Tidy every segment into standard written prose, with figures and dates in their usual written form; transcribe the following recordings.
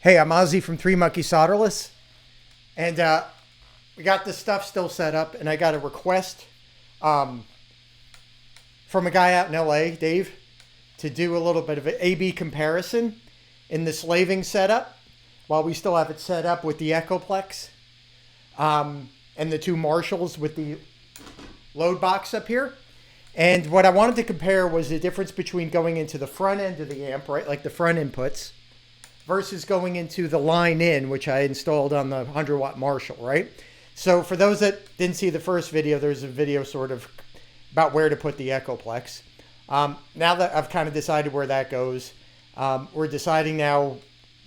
Hey, I'm Ossie from Three Monkey Solderless, and we got this stuff still set up, and I got a request from a guy out in LA, Dave, to do a little bit of an A/B comparison in this laving setup while we still have it set up with the Echoplex and the two Marshalls with the load box up here. And what I wanted to compare was the difference between going into the front end of the amp, right, like the front inputs, versus going into the line in, which I installed on the 100-watt Marshall, right? So for those that didn't see the first video, there's a video sort of about where to put the Echoplex. Now that I've kind of decided where that goes, we're deciding now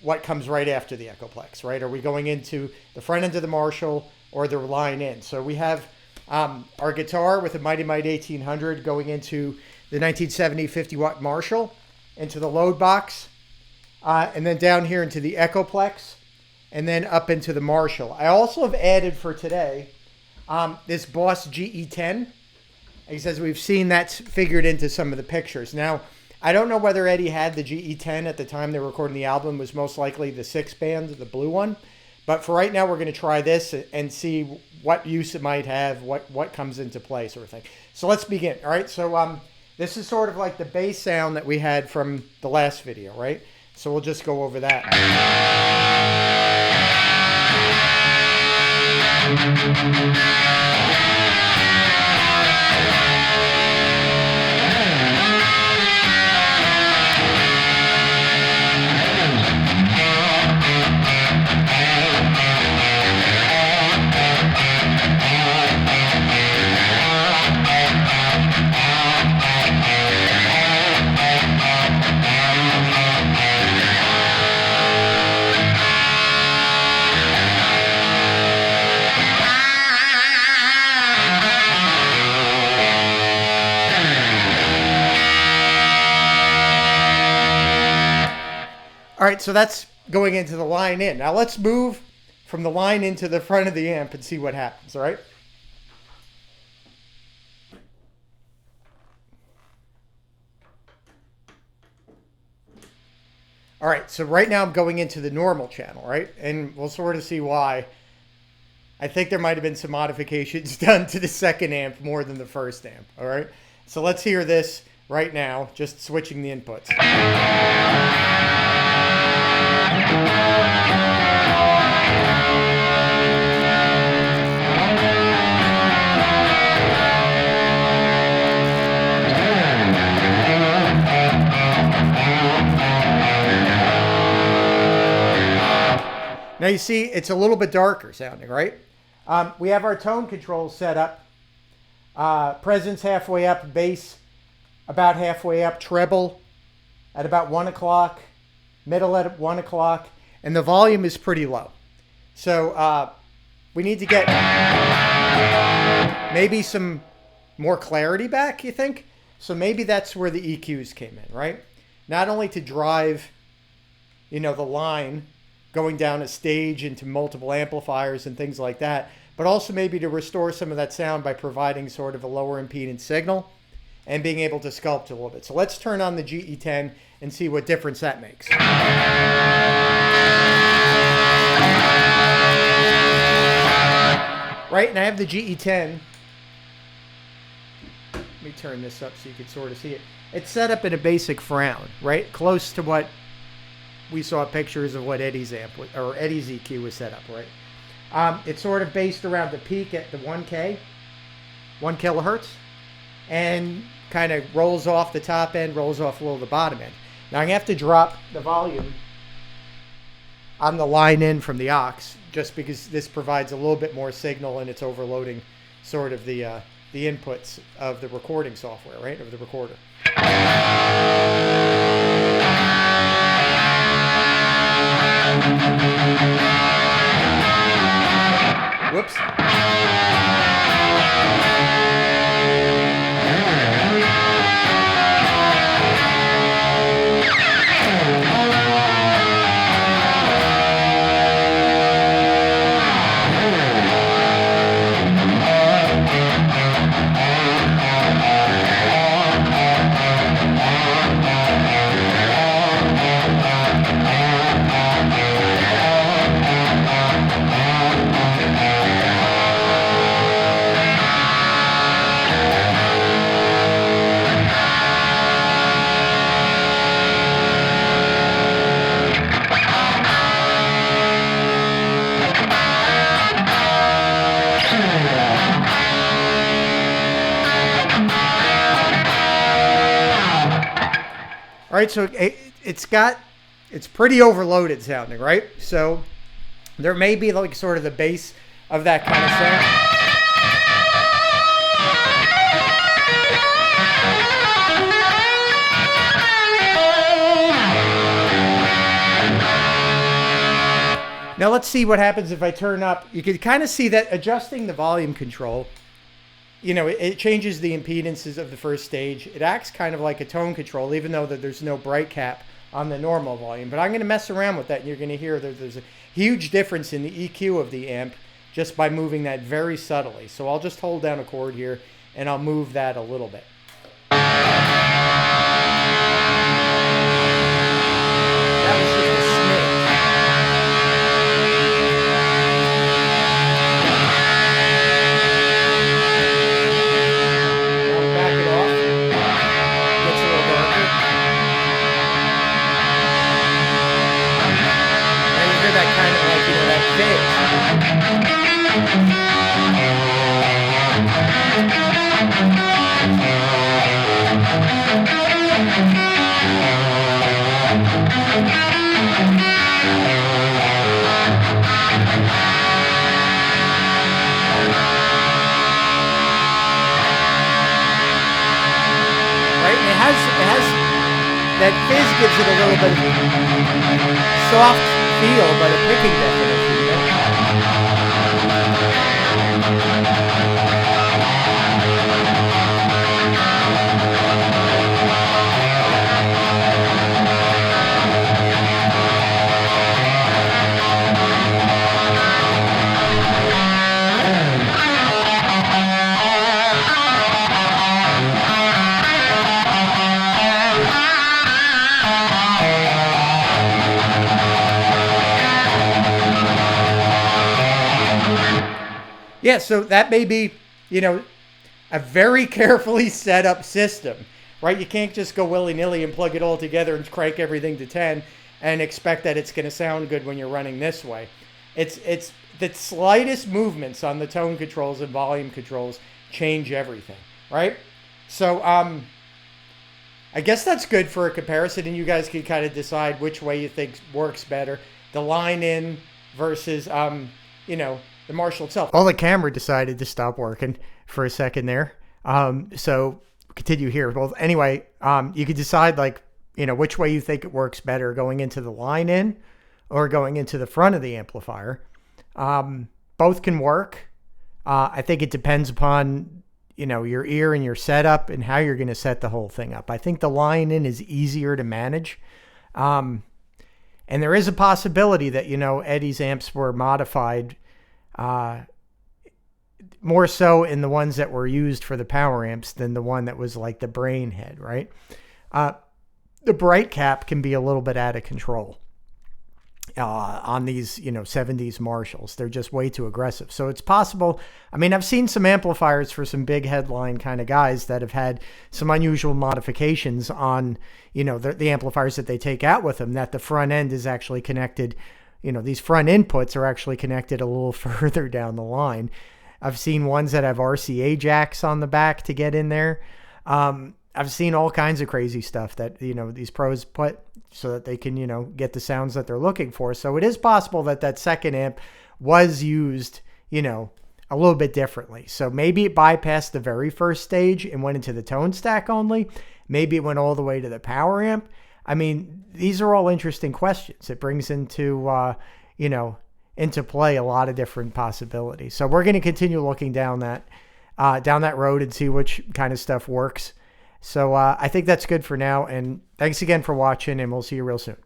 what comes right after the Echoplex, right? Are we going into the front end of the Marshall or the line in? So we have our guitar with a Mighty Mite 1800 going into the 1970 50-watt Marshall, into the load box, and then down here into the Echoplex, and then up into the Marshall. I also have added for today this Boss GE10. He says we've seen that's figured into some of the pictures. Now, I don't know whether Eddie had the GE10 at the time they were recording the album. It was most likely the 6-band, the blue one. But for right now, we're going to try this and see what use it might have, what comes into play, sort of thing. So let's begin. All right, so this is sort of like the bass sound that we had from the last video, right? So we'll just go over that. All right, so that's going into the line in. Now let's move from the line into the front of the amp and see what happens, all right? All right, so right now I'm going into the normal channel, right? And we'll sort of see why. I think there might have been some modifications done to the second amp more than the first amp, all right? So let's hear this right now, just switching the inputs. Now you see it's a little bit darker sounding, right? We have our tone controls set up. Presence halfway up, bass about halfway up, treble at about 1 o'clock, middle at 1 o'clock, and the volume is pretty low. So we need to get maybe some more clarity back, you think? So maybe that's where the EQs came in, right? Not only to drive, you know, the line going down a stage into multiple amplifiers and things like that, but also maybe to restore some of that sound by providing sort of a lower impedance signal and being able to sculpt a little bit. So let's turn on the GE10 and see what difference that makes. Right, and I have the GE10. Let me turn this up so you can sort of see it. It's set up in a basic frown, right? Close to what we saw pictures of what Eddie's amp or Eddie's EQ was set up, right? It's sort of based around the peak at the 1 kilohertz, and kind of rolls off the top end, rolls off a little the bottom end. Now I have to drop the volume on the line in from the aux, just because this provides a little bit more signal and it's overloading sort of the inputs of the recording software, right, of the recorder. Whoops. right? So it's pretty overloaded sounding, right? So there may be like sort of the bass of that kind of sound. Now let's see what happens if I turn up. You can kind of see that adjusting the volume control, it changes the impedances of the first stage. It acts kind of like a tone control, even though that there's no bright cap on the normal volume. But I'm going to mess around with that, and you're going to hear that there's a huge difference in the EQ of the amp just by moving that very subtly. So I'll just hold down a chord here, and I'll move that a little bit. That was just a smidge. That fizz gives it a little bit of soft feel, but a picking definition. Yeah, so that may be, a very carefully set up system, right? You can't just go willy-nilly and plug it all together and crank everything to 10 and expect that it's going to sound good when you're running this way. It's the slightest movements on the tone controls and volume controls change everything, right? So I guess that's good for a comparison, and you guys can kind of decide which way you think works better. The line in versus, the Marshall itself. Well, the camera decided to stop working for a second there. So continue here. Well, anyway, you could decide which way you think it works better, going into the line in or going into the front of the amplifier. Both can work. I think it depends upon, your ear and your setup and how you're going to set the whole thing up. I think the line in is easier to manage. And there is a possibility that, Eddie's amps were modified more so in the ones that were used for the power amps than the one that was like the brain head, right? The bright cap can be a little bit out of control on these, 70s Marshalls. They're just way too aggressive. So it's possible. I mean, I've seen some amplifiers for some big headline kind of guys that have had some unusual modifications on, the amplifiers that they take out with them, that the front end is actually connected. These front inputs are actually connected a little further down the line. I've seen ones that have RCA jacks on the back to get in there. I've seen all kinds of crazy stuff that, these pros put so that they can, get the sounds that they're looking for. So it is possible that second amp was used, a little bit differently. So maybe it bypassed the very first stage and went into the tone stack only. Maybe it went all the way to the power amp. I mean, these are all interesting questions. It brings into, into play a lot of different possibilities. So we're going to continue looking down that road and see which kind of stuff works. So I think that's good for now. And thanks again for watching, and we'll see you real soon.